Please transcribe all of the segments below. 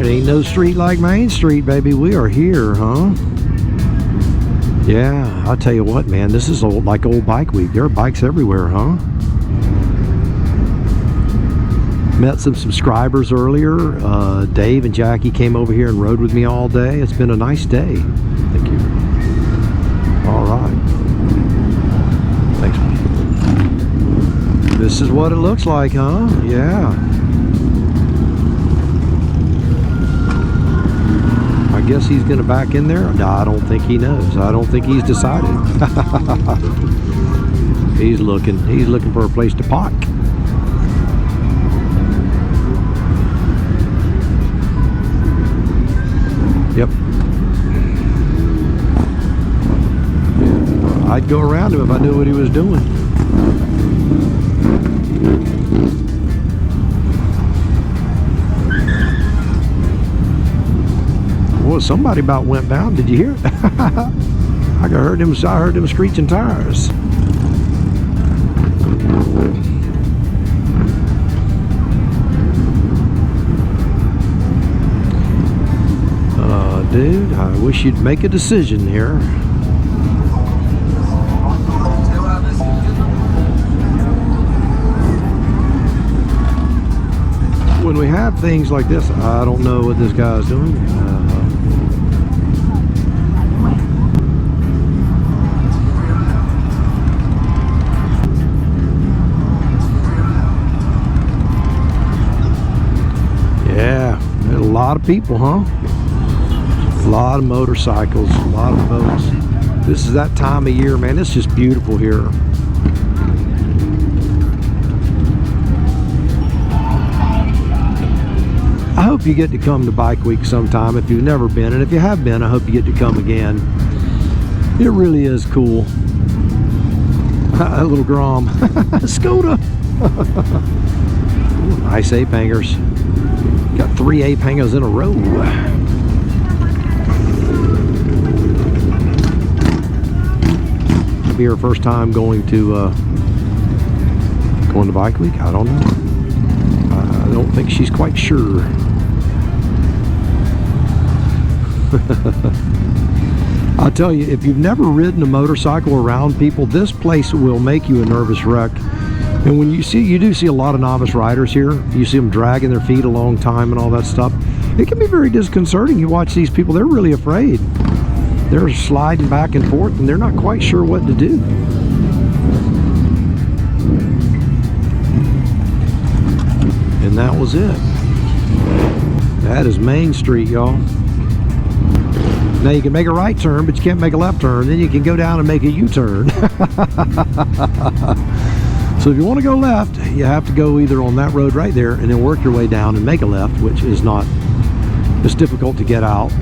Ain't no street like Main Street, baby. We are here, huh? Yeah, I'll tell you what, man. This is like old Bike Week. There are bikes everywhere, huh? Met some subscribers earlier. Dave and Jackie came over here and rode with me all day. It's been a nice day. Thank you. All right. Thanks. This is what it looks like, huh? Yeah. I guess he's going to back in there. No, I don't think he knows. I don't think he's decided. He's looking for a place to park. Yep. I'd go around him if I knew what he was doing. Well, somebody about went down. Did you hear it? I heard them screeching tires. Dude, I wish you'd make a decision here. When we have things like this, I don't know what this guy's doing. Yeah, a lot of people, huh? A lot of motorcycles, a lot of boats. This is that time of year, man. It's just beautiful here. I hope you get to come to Bike Week sometime if you've never been, and if you have been, I hope you get to come again. It really is cool. A little Grom. Skoda. Nice ape hangers. Got 3 ape hangers in a row. Be her first time going to Bike Week. I don't know. I don't think she's quite sure. I'll tell you, if you've never ridden a motorcycle around people, this place will make you a nervous wreck. And when you do see a lot of novice riders here. You see them dragging their feet a long time and all that stuff. It can be very disconcerting. You watch these people; they're really afraid. They're sliding back and forth, and they're not quite sure what to do. And that was it. That is Main Street, y'all. Now you can make a right turn, but you can't make a left turn. Then you can go down and make a U-turn. So if you want to go left, you have to go either on that road right there and then work your way down and make a left, which is not, it's difficult to get out.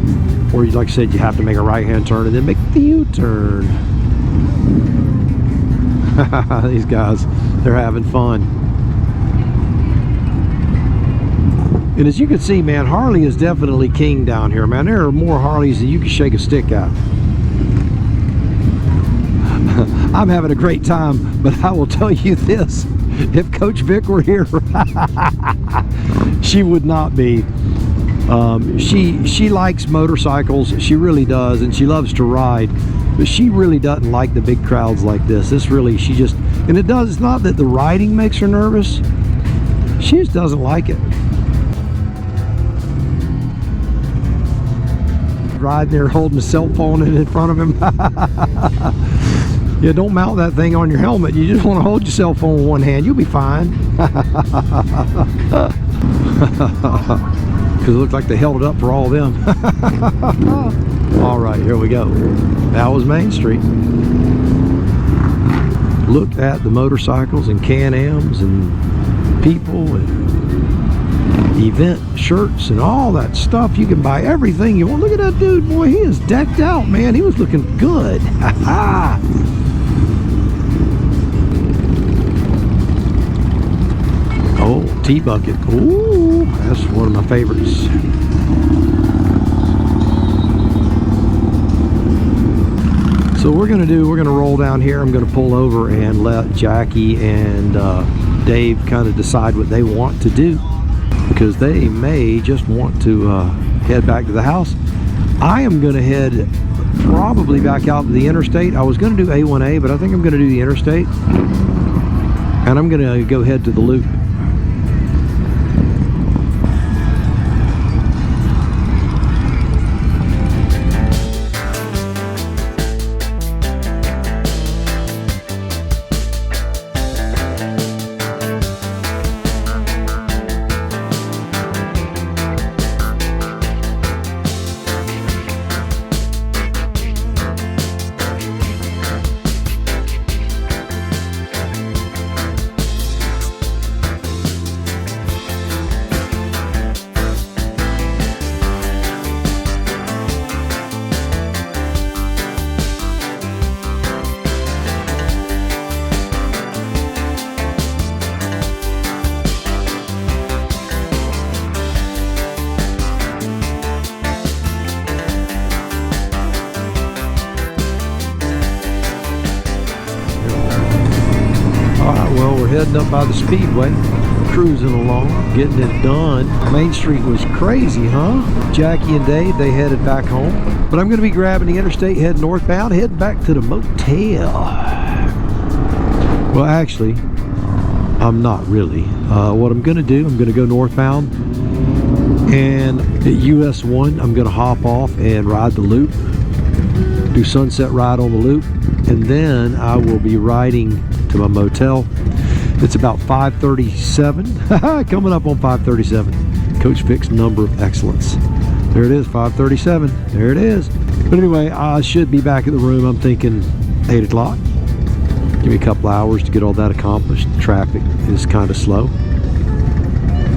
Or like I said, you have to make a right-hand turn and then make the U-turn. These guys, they're having fun. And as you can see, man, Harley is definitely king down here, man. There are more Harleys than you can shake a stick at. I'm having a great time, but I will tell you this. If Coach Vic were here, she would not be. She likes motorcycles, she really does, and she loves to ride, but she really doesn't like the big crowds like this. It's not that the riding makes her nervous, she just doesn't like it. Riding there holding a cell phone in front of him. Yeah, don't mount that thing on your helmet. You just want to hold your cell phone with one hand. You'll be fine. Because it looked like they held it up for all of them. All right, here we go. That was Main Street. Look at the motorcycles and Can-Ams and people and event shirts and all that stuff. You can buy everything you want. Look at that dude, boy. He is decked out, man. He was looking good. Oh, T-Bucket. Ooh, that's one of my favorites. So we're going to roll down here. I'm going to pull over and let Jackie and Dave kind of decide what they want to do. because they may just want to head back to the house. I am going to head probably back out to the interstate. I was going to do A1A, but I think I'm going to do the interstate, and I'm going to go head to the loop. Heading up by the speedway, cruising along, getting it done. Main Street was crazy, huh? Jackie and Dave, they headed back home, but I'm going to be grabbing the interstate, heading northbound, heading back to the motel. Well, actually, I'm not really. What I'm going to do, I'm going to go northbound, and at US 1 I'm going to hop off and ride the loop, do sunset ride on the loop, and then I will be riding to my motel. It's about 5:37, coming up on 5:37. Coach Vic's number of excellence. There it is, 5:37. There it is. But anyway, I should be back at the room. I'm thinking 8 o'clock. Give me a couple hours to get all that accomplished. The traffic is kind of slow.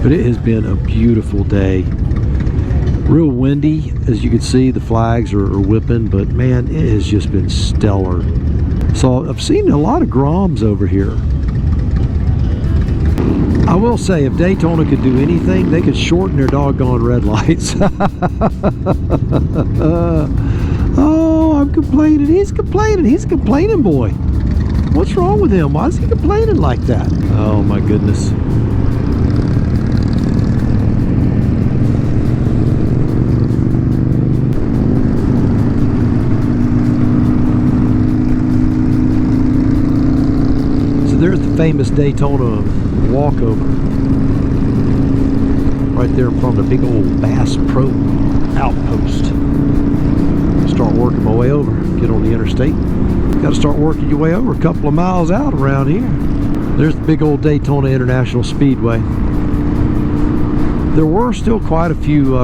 But it has been a beautiful day. Real windy, as you can see. The flags are whipping, but man, it has just been stellar. So I've seen a lot of Groms over here. I will say, if Daytona could do anything, they could shorten their doggone red lights. Oh, I'm complaining. He's complaining. He's a complaining boy. What's wrong with him? Why is he complaining like that? Oh, my goodness. So there's the famous Daytona walkover right there in front of the big old Bass Pro outpost. Start working my way over, get on the interstate. Got to start working your way over a couple of miles out around here. There's the big old Daytona International Speedway. There were still quite a few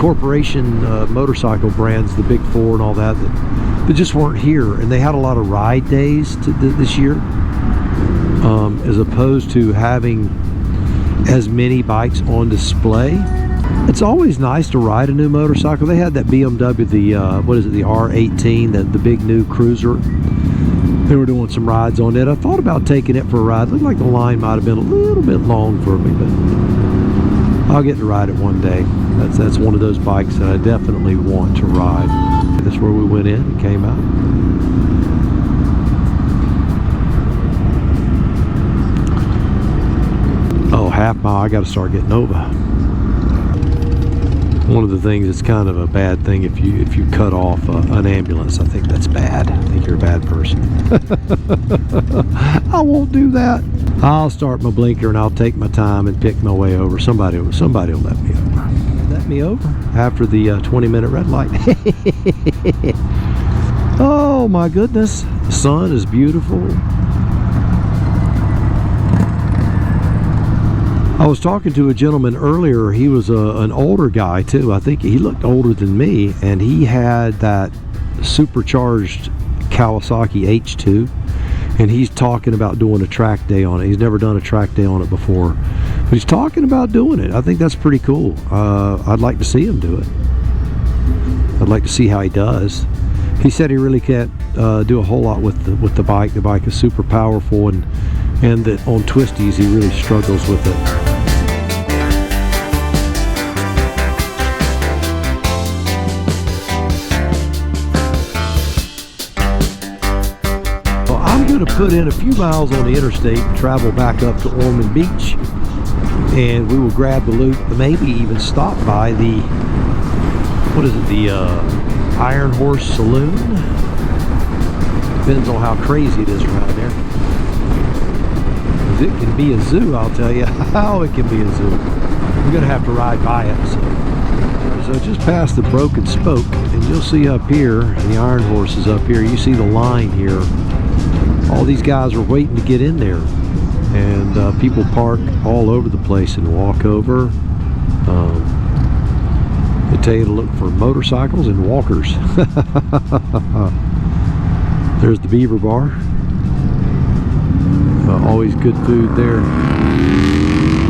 corporation motorcycle brands, the Big Four and all that just weren't here, and they had a lot of ride days this year. As opposed to having as many bikes on display. It's always nice to ride a new motorcycle. They had that BMW, the what is it, the R18, the big new cruiser. They were doing some rides on it. I thought about taking it for a ride. Looked like the line might have been a little bit long for me, but I'll get to ride it one day. That's one of those bikes that I definitely want to ride. That's where we went in and came out. Oh, half mile, I got to start getting over. One of the things that's kind of a bad thing if you cut off an ambulance. I think that's bad. I think you're a bad person. I won't do that. I'll start my blinker and I'll take my time and pick my way over. Somebody will let me over. Let me over after the 20-minute red light. Oh my goodness, the sun is beautiful. I was talking to a gentleman earlier. He was an older guy too. I think he looked older than me, and he had that supercharged Kawasaki H2, and he's talking about doing a track day on it. He's never done a track day on it before, but he's talking about doing it. I think that's pretty cool. I'd like to see him do it. I'd like to see how he does. He said he really can't do a whole lot with the bike. The bike is super powerful, and that on twisties he really struggles with it. Well, I'm going to put in a few miles on the interstate and travel back up to Ormond Beach. and we will grab the loop, maybe even stop by the, what is it, the Iron Horse Saloon. Depends on how crazy it is around there. It can be a zoo, I'll tell you. How it can be a zoo. We're gonna have to ride by it. So just past the Broken Spoke, and you'll see up here, the Iron Horse is up here. You see the line here. All these guys are waiting to get in there, and people park all over the place and walk over. They tell you to look for motorcycles and walkers. There's the Beaver Bar. Always good food there.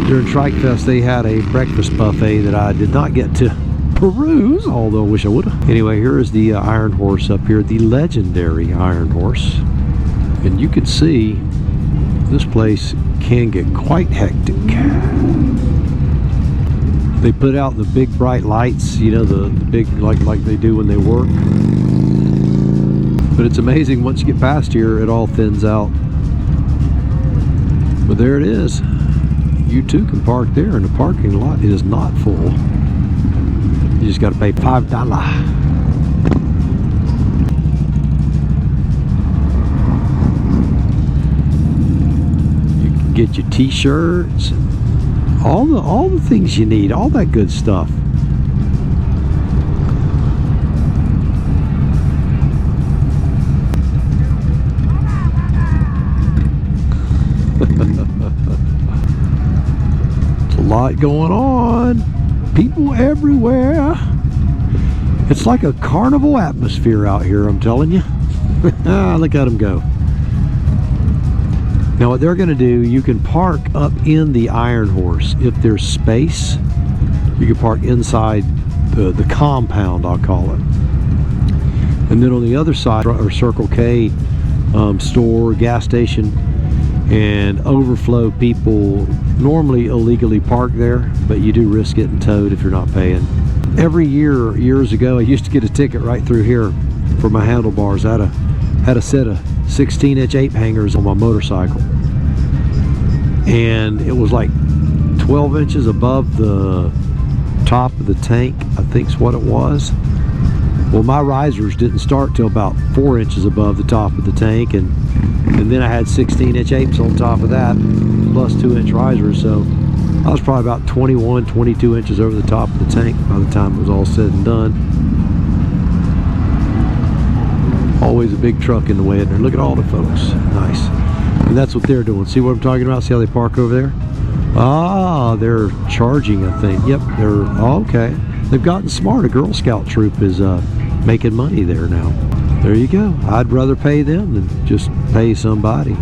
During Trike Fest, they had a breakfast buffet that I did not get to peruse, although I wish I would have. Anyway, here is the Iron Horse up here, the legendary Iron Horse. And you can see this place can get quite hectic. They put out the big bright lights, you know, the big, like they do when they work. But it's amazing, once you get past here, it all thins out. But there it is. You too can park there, and the parking lot is not full. You just got to pay $5. You can get your t-shirts, all the things you need, all that good stuff. It's a lot going on. People everywhere. It's like a carnival atmosphere out here, I'm telling you. Look at them go. Now what they're going to do, you can park up in the Iron Horse. If there's space, you can park inside the compound, I'll call it. And then on the other side are Circle K store, gas station, and overflow people normally illegally park there, but you do risk getting towed if you're not paying. Every year, years ago, I used to get a ticket right through here for my handlebars. I had a set of 16-inch ape hangers on my motorcycle, and it was like 12 inches above the top of the tank, I think's what it was. Well, my risers didn't start till about 4 inches above the top of the tank, and then I had 16-inch apes on top of that, plus 2-inch risers, so I was probably about 21, 22 inches over the top of the tank by the time it was all said and done. Always a big truck in the way in there. Look at all the folks. Nice. And that's what they're doing. See what I'm talking about? See how they park over there? Ah, they're charging, I think. Yep, they're, oh, okay. They've gotten smart. A Girl Scout troop is making money there now. There you go. I'd rather pay them than just pay somebody.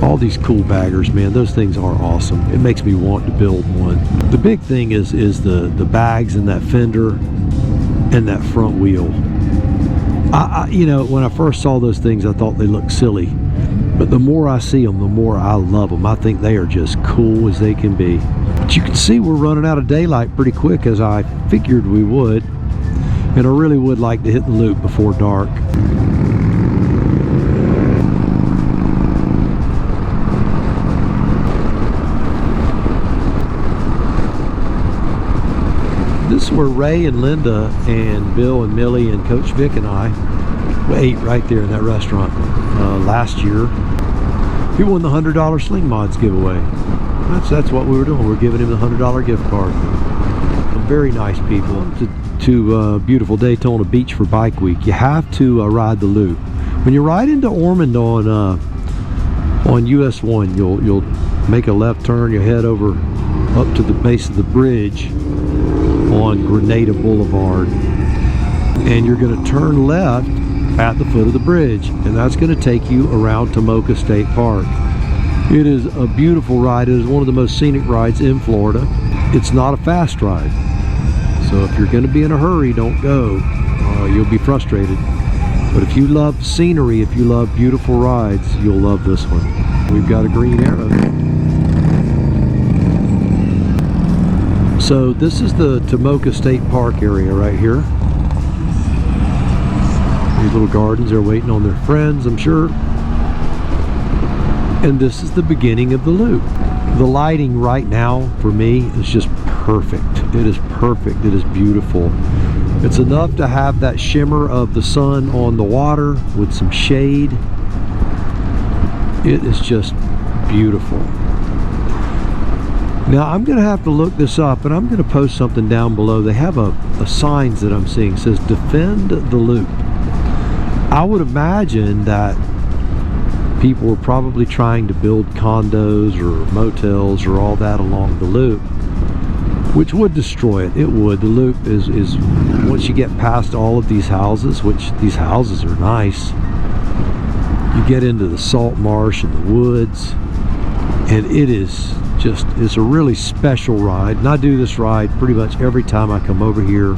All these cool baggers, man, those things are awesome. It makes me want to build one. The big thing is the bags and that fender and that front wheel. You know, when I first saw those things, I thought they looked silly. But the more I see them, the more I love them. I think they are just cool as they can be. But you can see we're running out of daylight pretty quick, as I figured we would. And I really would like to hit the loop before dark. This is where Ray and Linda and Bill and Millie and Coach Vic and I ate right there in that restaurant last year. He won the $100 Sling Mods giveaway. That's what we were doing. We're giving him the $100 gift card. Very nice people. To beautiful Daytona Beach for Bike Week. You have to ride the loop. When you ride into Ormond on US 1, you'll make a left turn. You head over up to the base of the bridge on Grenada Boulevard, and you're going to turn left at the foot of the bridge, and that's going to take you around Tomoka State Park. It is a beautiful ride. It is one of the most scenic rides in Florida. It's not a fast ride, so if you're going to be in a hurry, don't go. You'll be frustrated. But if you love scenery, if you love beautiful rides, you'll love this one. We've got a green arrow. So this is the Tomoka State Park area right here. These little gardens are waiting on their friends, I'm sure. And this is the beginning of the loop. The lighting right now for me is just perfect. It is perfect. It is beautiful. It's enough to have that shimmer of the sun on the water with some shade. It is just beautiful. Now I'm going to have to look this up, and I'm going to post something down below. They have a signs that I'm seeing. It says defend the loop. I would imagine that people were probably trying to build condos or motels or all that along the loop, which would destroy it. It would. The loop is once you get past all of these houses, which these houses are nice, you get into the salt marsh and the woods, and it is just, it's a really special ride. And I do this ride pretty much every time I come over here,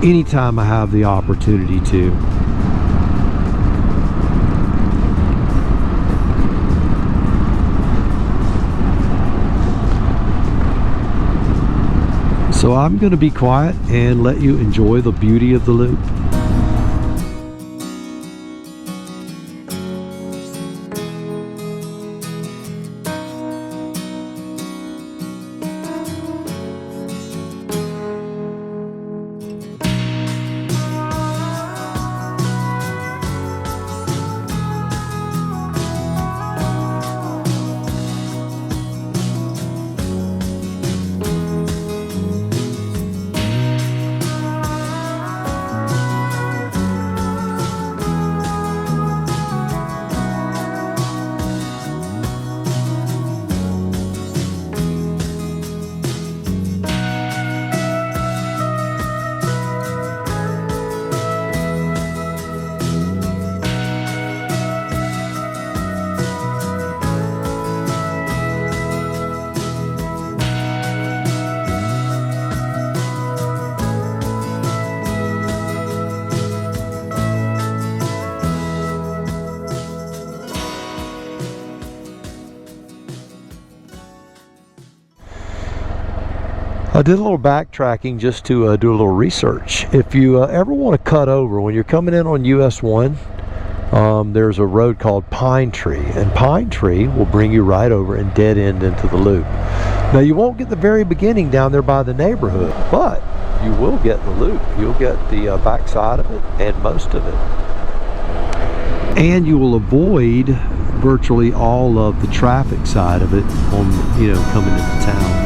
anytime I have the opportunity to. So I'm going to be quiet and let you enjoy the beauty of the loop. I did a little backtracking just to do a little research. If you ever want to cut over when you're coming in on US 1, there's a road called Pine Tree, and Pine Tree will bring you right over and dead end into the loop. Now you won't get the very beginning down there by the neighborhood, but you will get the loop. You'll get the back side of it and most of it, and you will avoid virtually all of the traffic side of it on, you know, coming into town.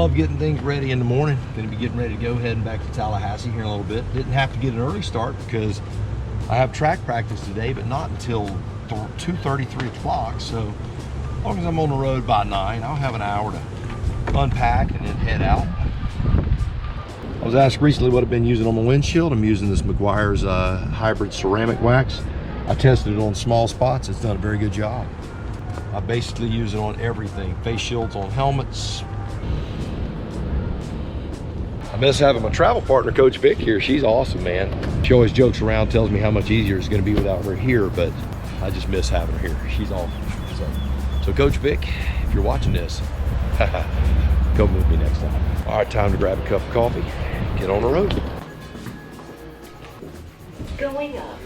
love getting things ready in the morning. Going to be getting ready to go heading back to Tallahassee here in a little bit. Didn't have to get an early start because I have track practice today, but not until 2:30, 3 o'clock. So as long as I'm on the road by 9, I'll have an hour to unpack and then head out. I was asked recently what I've been using on my windshield. I'm using this Meguiar's hybrid ceramic wax. I tested it on small spots. It's done a very good job. I basically use it on everything. Face shields on helmets. I miss having my travel partner, Coach Vic, here. She's awesome, man. She always jokes around, tells me how much easier it's going to be without her here, but I just miss having her here. She's awesome. So Coach Vic, if you're watching this, come with me next time. All right, time to grab a cup of coffee, get on the road. Going up.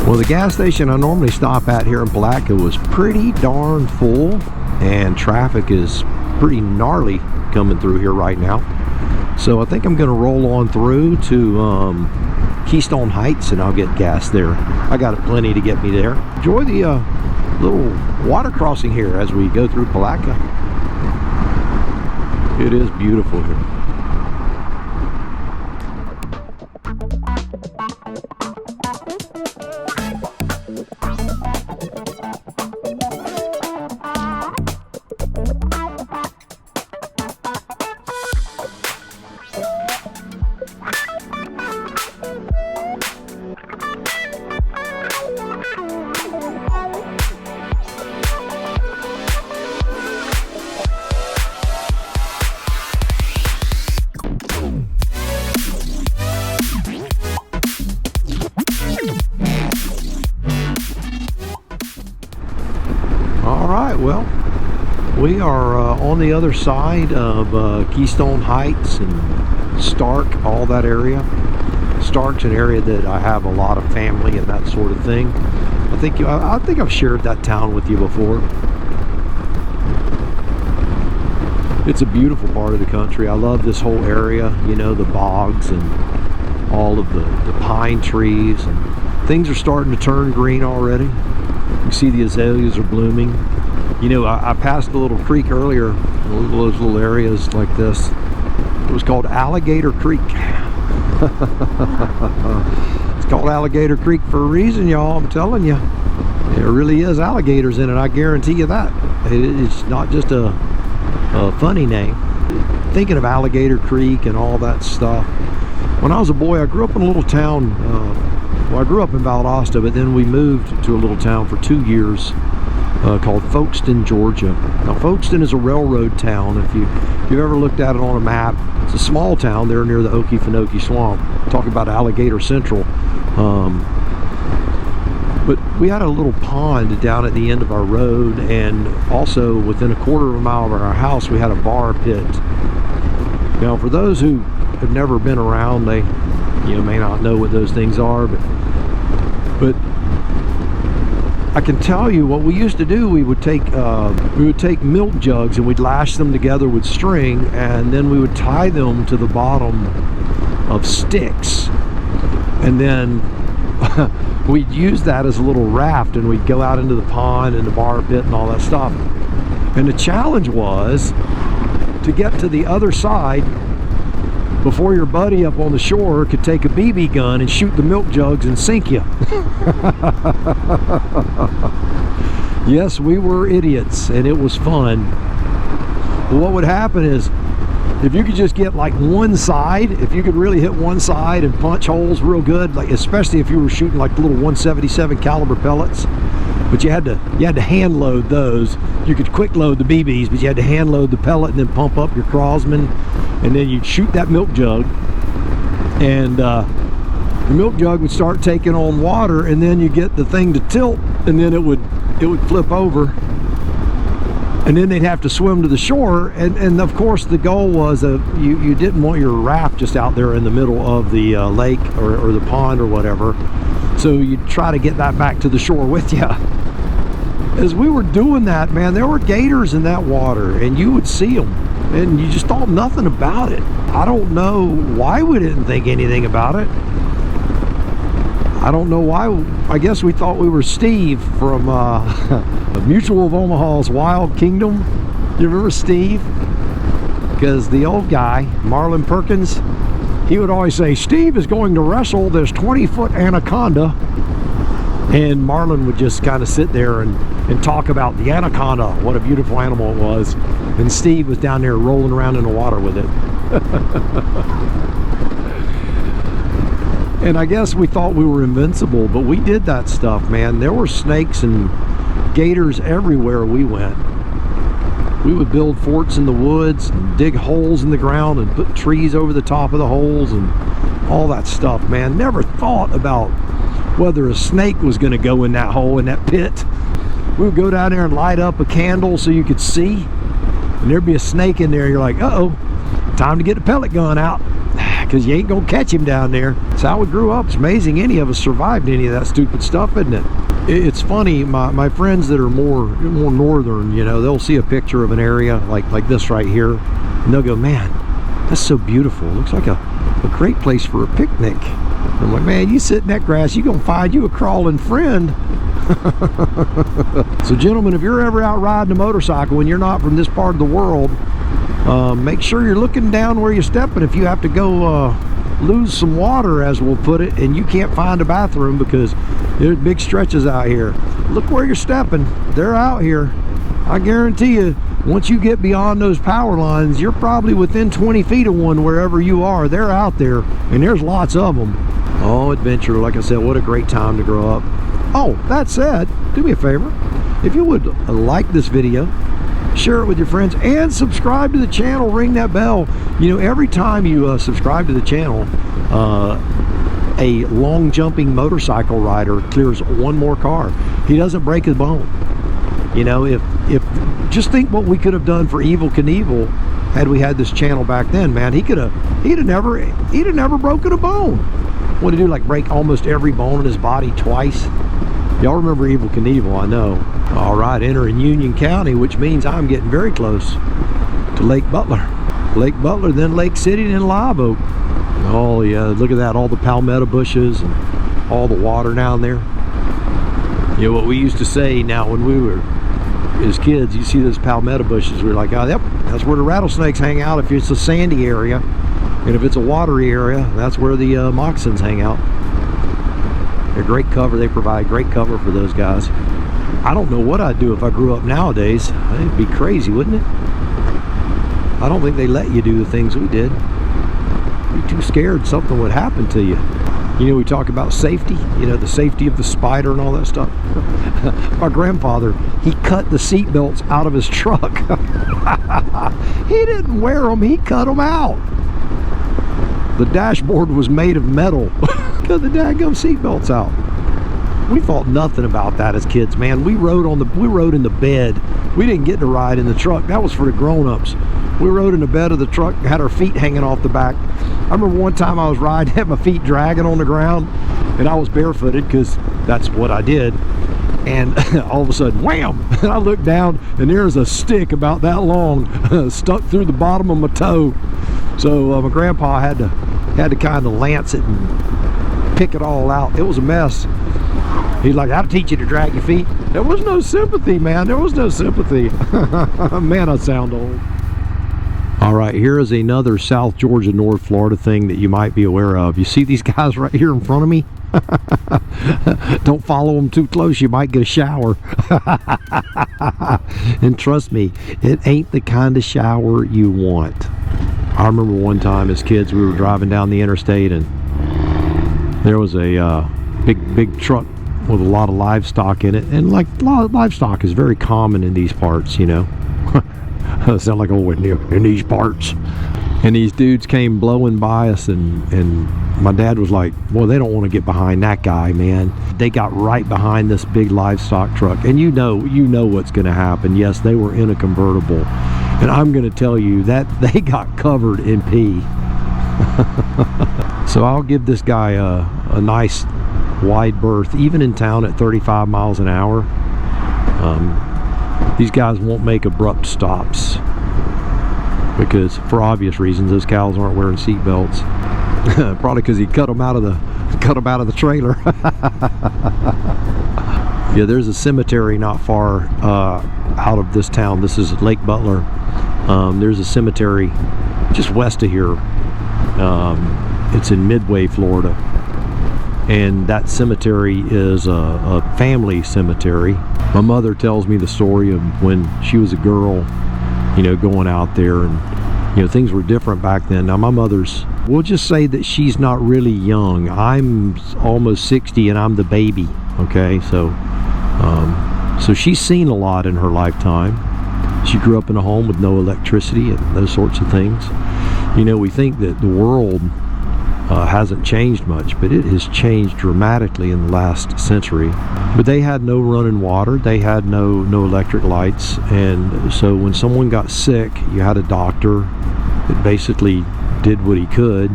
Well, the gas station I normally stop at here in Palatka was pretty darn full, and traffic is pretty gnarly coming through here right now. So I think I'm going to roll on through to Keystone Heights and I'll get gas there. I got plenty to get me there. Enjoy the little water crossing here as we go through Palatka. It is beautiful here. Well, we are on the other side of Keystone Heights and Stark, all that area. Stark's an area that I have a lot of family and that sort of thing. I think I've shared that town with you before. It's a beautiful part of the country. I love this whole area, you know, the bogs and all of the pine trees, and things are starting to turn green already. You see the azaleas are blooming. You know, I passed a little creek earlier, those little areas like this. It was called Alligator Creek. It's called Alligator Creek for a reason, y'all, I'm telling you. There really is alligators in it, I guarantee you that. It's not just a funny name. Thinking of Alligator Creek and all that stuff. When I was a boy, I grew up in a little town. Well, I grew up in Valdosta, but then we moved to a little town for 2 years. Called Folkestone, Georgia. Now, Folkestone is a railroad town. If you've ever looked at it on a map, it's a small town there near the Okefenokee Swamp. Talking about Alligator Central. But we had a little pond down at the end of our road, and also within a quarter of a mile of our house, we had a bar pit. Now, for those who have never been around, they may not know what those things are, but I can tell you what we used to do. We would take milk jugs and we'd lash them together with string, and then we would tie them to the bottom of sticks, and then we'd use that as a little raft, and we'd go out into the pond and the bar pit and all that stuff. And the challenge was to get to the other side before your buddy up on the shore could take a BB gun and shoot the milk jugs and sink you. Yes, we were idiots, and it was fun. But what would happen is, if you could just get like one side, if you could really hit one side and punch holes real good, like especially if you were shooting like the little 177 caliber pellets, but you had to hand load those. You could quick load the BBs, but you had to hand load the pellet and then pump up your Crosman, and then you'd shoot that milk jug, and the milk jug would start taking on water, and then you get the thing to tilt, and then it would flip over, and then they'd have to swim to the shore. And of course the goal was you didn't want your raft just out there in the middle of the lake or the pond or whatever, so you'd try to get that back to the shore with you. As we were doing that, man, there were gators in that water, and you would see them, and you just thought nothing about it. I don't know why we didn't think anything about it. I don't know why. I guess we thought we were Steve from Mutual of Omaha's Wild Kingdom. You remember Steve? Because the old guy, Marlon Perkins, he would always say, Steve is going to wrestle this 20-foot anaconda. And Marlon would just kind of sit there and talk about the anaconda, what a beautiful animal it was. And Steve was down there rolling around in the water with it. And I guess we thought we were invincible, but we did that stuff, man. There were snakes and gators everywhere we went. We would build forts in the woods, and dig holes in the ground, and put trees over the top of the holes, and all that stuff, man. Never thought about whether a snake was going to go in that hole, in that pit. We would go down there and light up a candle so you could see, and there'd be a snake in there. You're like, uh-oh, time to get the pellet gun out, because you ain't gonna catch him down there. That's how we grew up. It's amazing any of us survived any of that stupid stuff, isn't it? It's funny, my friends that are more northern, they'll see a picture of an area like this right here, and they'll go, man, that's so beautiful. It looks like a great place for a picnic. I'm like, man, you sit in that grass, you're gonna find you a crawling friend. So gentlemen, if you're ever out riding a motorcycle and you're not from this part of the world, make sure you're looking down where you're stepping. If you have to go lose some water, as we'll put it, and you can't find a bathroom because there's big stretches out here, look where you're stepping. They're out here. I guarantee you, once you get beyond those power lines, you're probably within 20 feet of one wherever you are. They're out there, and there's lots of them. Oh, adventure, like I said, what a great time to grow up. Oh, that said, do me a favor. If you would like this video, share it with your friends, and subscribe to the channel, ring that bell. Every time you subscribe to the channel, a long jumping motorcycle rider clears one more car. He doesn't break his bone. If just think what we could have done for Evel Knievel had we had this channel back then, man. He'd have never broken a bone. What did he do, like break almost every bone in his body twice? Y'all remember Evel Knievel, I know. All right, entering Union County, which means I'm getting very close to Lake Butler. Lake Butler, then Lake City, then Live Oak. Oh yeah, look at that, all the palmetto bushes and all the water down there. What we used to say now when we were as kids, you see those palmetto bushes, we're like, oh, yep, that's where the rattlesnakes hang out if it's a sandy area. And if it's a watery area, that's where the moccasins hang out. They're great cover. They provide great cover for those guys. I don't know what I'd do if I grew up nowadays. It'd be crazy, wouldn't it? I don't think they let you do the things we did. You'd be too scared something would happen to you. We talk about safety, the safety of the Spyder and all that stuff. My grandfather, he cut the seat belts out of his truck. He didn't wear them, he cut them out. The dashboard was made of metal. Cut the daggum seat belts out. We thought nothing about that as kids, man. We rode in the bed. We didn't get to ride in the truck. That was for the grown-ups. We rode in the bed of the truck, had our feet hanging off the back. I remember one time I was riding, had my feet dragging on the ground, and I was barefooted because that's what I did. And all of a sudden, wham! And I looked down, and there's a stick about that long stuck through the bottom of my toe. So my grandpa had to kind of lance it and pick it all out. It was a mess. He's like, "I'll teach you to drag your feet." There was no sympathy, man. There was no sympathy. Man, I sound old. All right, here is another South Georgia, North Florida thing that you might be aware of. You see these guys right here in front of me? Don't follow them too close, you might get a shower. And trust me, it ain't the kind of shower you want. I remember one time as kids, we were driving down the interstate, and there was a big truck with a lot of livestock in it, and like a lot of livestock is very common in these parts, you know. I sound like in these parts. And these dudes came blowing by us, and my dad was like, "Well, they don't want to get behind that guy, man." They got right behind this big livestock truck, and you know what's going to happen. Yes, they were in a convertible, and I'm going to tell you that they got covered in pee. So I'll give this guy a nice wide berth, even in town at 35 miles an hour. These guys won't make abrupt stops because, for obvious reasons, those cows aren't wearing seat belts. Probably because he cut them out of the trailer. Yeah, there's a cemetery not far out of this town. This is Lake Butler. There's a cemetery just west of here. It's in Midway, Florida. And that cemetery is a family cemetery. My mother tells me the story of when she was a girl, you know, going out there, and you know, things were different back then. Now my mother's, we'll just say that she's not really young. I'm almost 60 and I'm the baby. Okay, so she's seen a lot in her lifetime. She grew up in a home with no electricity and those sorts of things. You know, we think that the world hasn't changed much, but it has changed dramatically in the last century. But they had no running water, they had no electric lights, and so when someone got sick, you had a doctor that basically did what he could.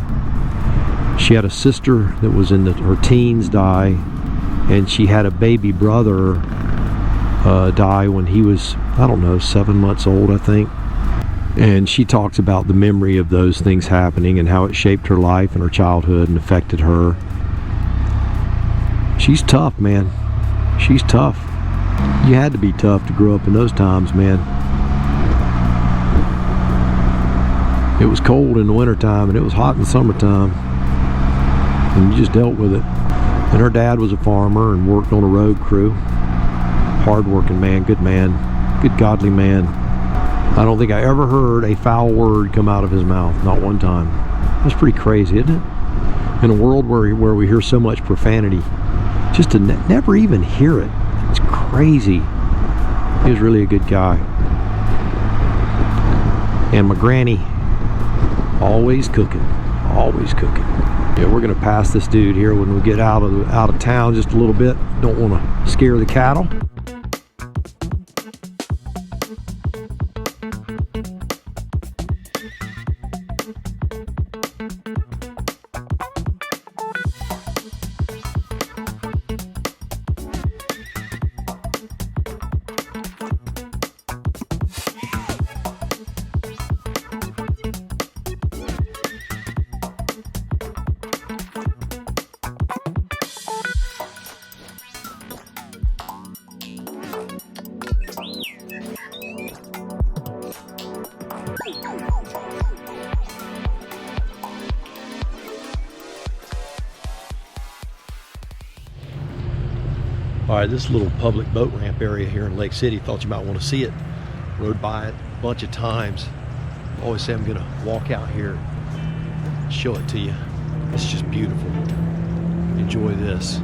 She had a sister that was in her teens die, and she had a baby brother die when he was, I don't know, 7 months old, I think. And she talks about the memory of those things happening and how it shaped her life and her childhood and affected her. She's tough, man. She's tough. You had to be tough to grow up in those times, man. It was cold in the wintertime and it was hot in the summertime. And you just dealt with it. And her dad was a farmer and worked on a road crew. Hard-working man, good godly man. I don't think I ever heard a foul word come out of his mouth, not one time. That's pretty crazy, isn't it? In a world where we hear so much profanity, just to never even hear it, it's crazy. He was really a good guy. And my granny, always cooking, always cooking. Yeah, we're gonna pass this dude here when we get out of town just a little bit. Don't want to scare the cattle. All right, this little public boat ramp area here in Lake City, thought you might want to see it. Rode by it a bunch of times. Always say I'm gonna walk out here and show it to you. It's just beautiful. Enjoy this.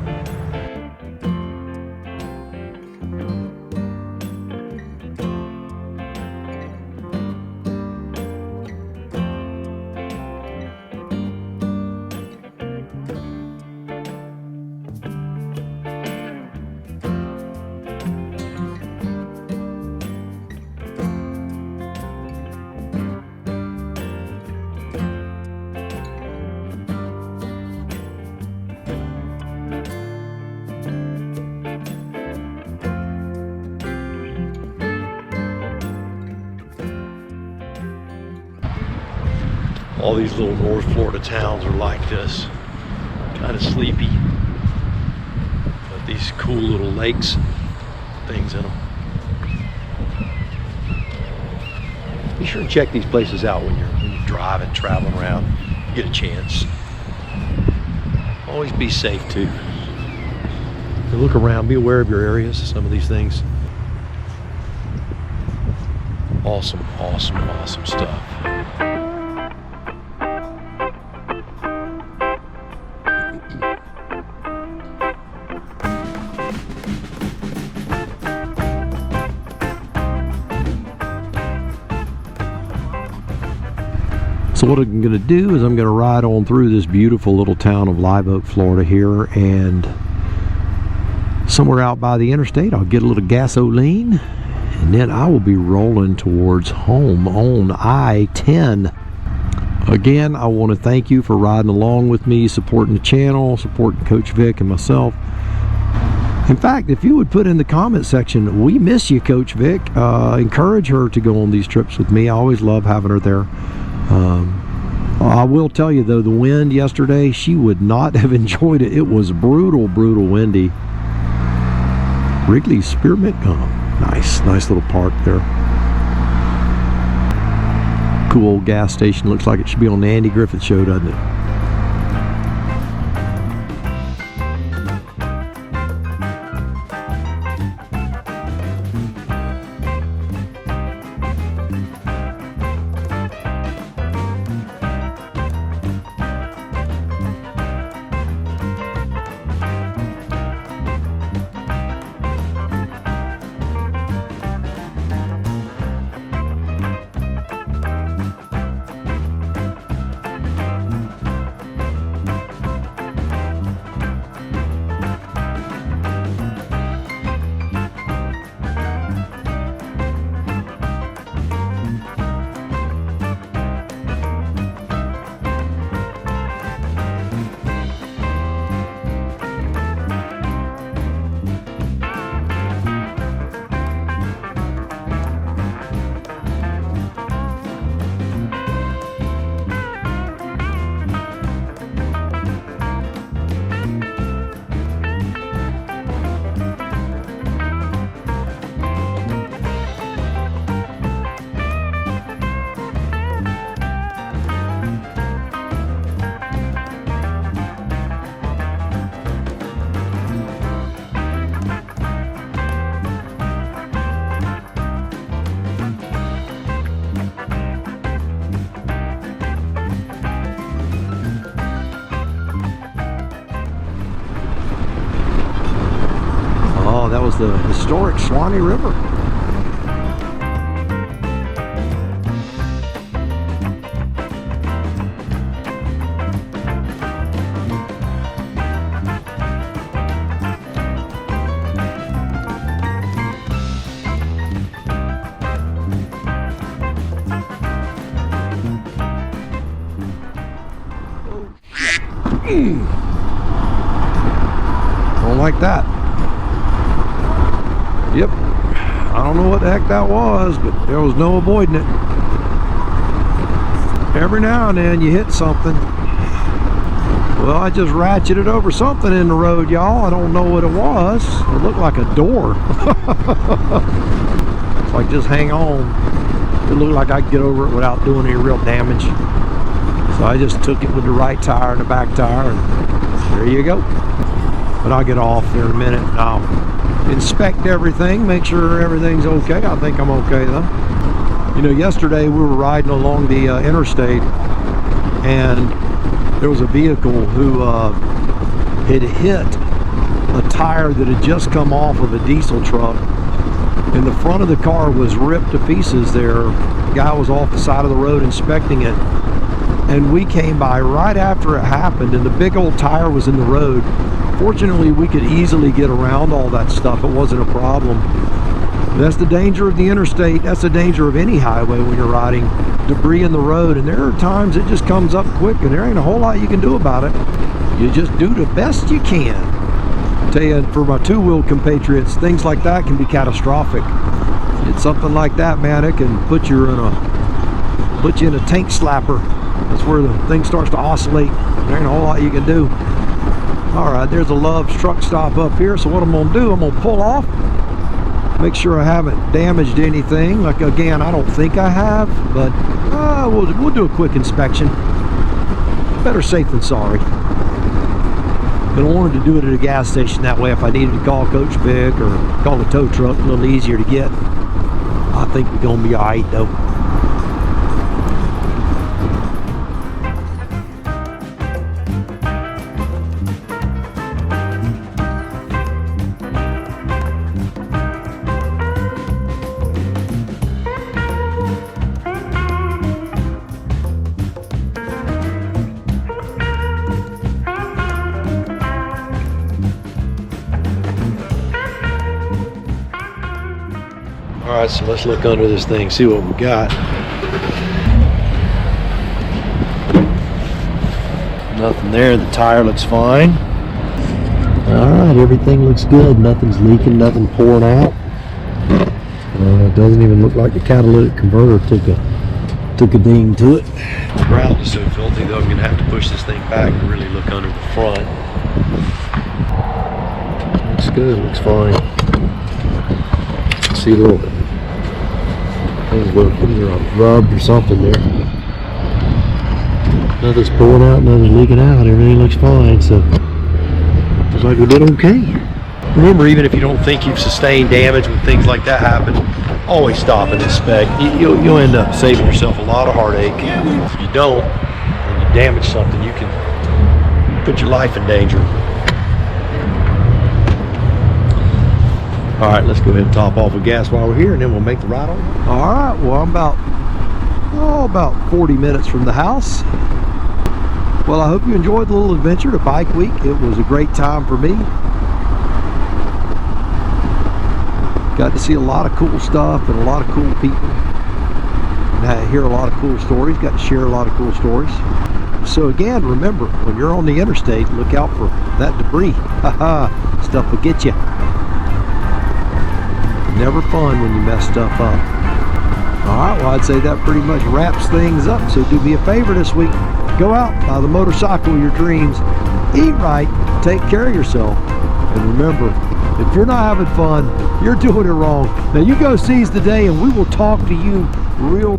All these little North Florida towns are like this, kind of sleepy, but these cool little lakes, things in them. Be sure and check these places out when you're driving, traveling around. You get a chance. Always be safe too. So look around, be aware of your areas, some of these things. Awesome, awesome, awesome stuff. So what I'm going to do is I'm going to ride on through this beautiful little town of Live Oak, Florida here, and somewhere out by the interstate I'll get a little gasoline, and then I will be rolling towards home on I-10. Again, I want to thank you for riding along with me, supporting the channel, supporting Coach Vic and myself. In fact, if you would put in the comment section, we miss you, Coach Vic. Encourage her to go on these trips with me. I always love having her there. I will tell you though, the wind yesterday, she would not have enjoyed it. It was brutal, brutal windy. Wrigley's Spearmint Gum. Nice little park there. Cool old gas station. Looks like it should be on the Andy Griffith Show, doesn't it? That was the historic Swanee River. Don't like that. Yep, I don't know what the heck that was, but there was no avoiding it. Every now and then you hit something. Well, I just ratcheted over something in the road, y'all. I don't know what it was. It looked like a door. It's like, just hang on. It looked like I could get over it without doing any real damage. So I just took it with the right tire and the back tire, and there you go. But I'll get off there in a minute. I'll inspect everything, make sure everything's okay. I think I'm okay though. You know, yesterday we were riding along the interstate, and there was a vehicle who had hit a tire that had just come off of a diesel truck, and the front of the car was ripped to pieces there. The guy was off the side of the road inspecting it, and we came by right after it happened, and the big old tire was in the road. Fortunately, we could easily get around all that stuff. It wasn't a problem. That's the danger of the interstate. That's the danger of any highway when you're riding. Debris in the road, and there are times it just comes up quick, and there ain't a whole lot you can do about it. You just do the best you can. I tell you, for my two-wheel compatriots, things like that can be catastrophic. It's something like that, man. It can put you in a tank slapper. That's where the thing starts to oscillate. There ain't a whole lot you can do. Alright, there's a Love's truck stop up here. So what I'm going to do, I'm going to pull off. Make sure I haven't damaged anything. Like, again, I don't think I have. But we'll do a quick inspection. Better safe than sorry. But I wanted to do it at a gas station. That way, if I needed to call Coach Vic or call a tow truck, a little easier to get. I think we're going to be alright, though. Alright, so let's look under this thing, see what we got. Nothing there, the tire looks fine. Alright, everything looks good. Nothing's leaking, nothing pouring out. It doesn't even look like the catalytic converter took a ding to it. The ground is so filthy though, I'm going to have to push this thing back and really look under the front. Looks good, looks fine. See a little bit. Things are rubbed or something there. Nothing's pulling out, nothing's leaking out. Everything looks fine, so looks like we did okay. Remember, even if you don't think you've sustained damage when things like that happen, always stop and inspect. You'll end up saving yourself a lot of heartache. If you don't, and you damage something, you can put your life in danger. Alright, let's go ahead and top off with gas while we're here, and then we'll make the ride on. Alright, well, I'm about 40 minutes from the house. Well, I hope you enjoyed the little adventure to Bike Week. It was a great time for me. Got to see a lot of cool stuff and a lot of cool people. And I hear a lot of cool stories. Got to share a lot of cool stories. So again, remember, when you're on the interstate, look out for that debris. Stuff will get you. Never fun when you mess stuff up. Alright, well, I'd say that pretty much wraps things up. So do me a favor this week. Go out, buy the motorcycle of your dreams. Eat right, take care of yourself. And remember, if you're not having fun, you're doing it wrong. Now you go seize the day, and we will talk to you real